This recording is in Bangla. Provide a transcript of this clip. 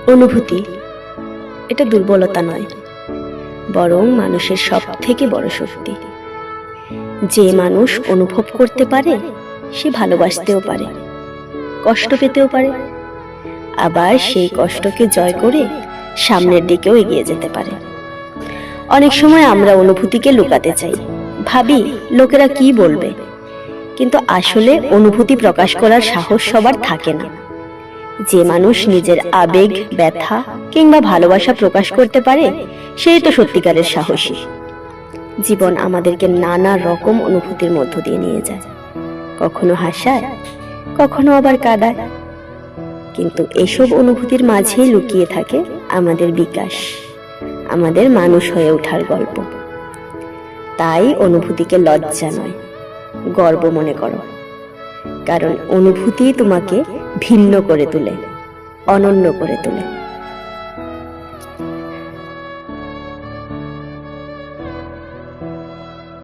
অনুভূতি এটা দুর্বলতা নয়, বরং মানুষের সব থেকে বড় শক্তি। যে মানুষ অনুভব করতে পারে সে ভালোবাসতেও পারে, কষ্ট পেতেও পারে, আবার সেই কষ্টকে জয় করে সামনের দিকেও এগিয়ে যেতে পারে। অনেক সময় আমরা অনুভূতিকে লুকাতে চাই, ভাবি লোকেরা কি বলবে, কিন্তু আসলে অনুভূতি প্রকাশ করার সাহস সবার থাকে না। যে মানুষ নিজের আবেগ, ব্যথা কিংবা ভালোবাসা প্রকাশ করতে পারে সেই তো সত্যিকারের সাহসী। জীবন আমাদেরকে নানা রকম অনুভূতির মধ্য দিয়ে নিয়ে যায়, কখনো হাসায়, কখনো আবার কাঁদায়, কিন্তু এসব অনুভূতির মাঝেই লুকিয়ে থাকে আমাদের বিকাশ, আমাদের মানুষ হয়ে ওঠার গল্প। তাই অনুভূতিকে লজ্জা নয়, গর্ব মনে করো, কারণ অনুভূতি তোমাকে ভিন্ন করে তোলে, অনন্য করে তোলে।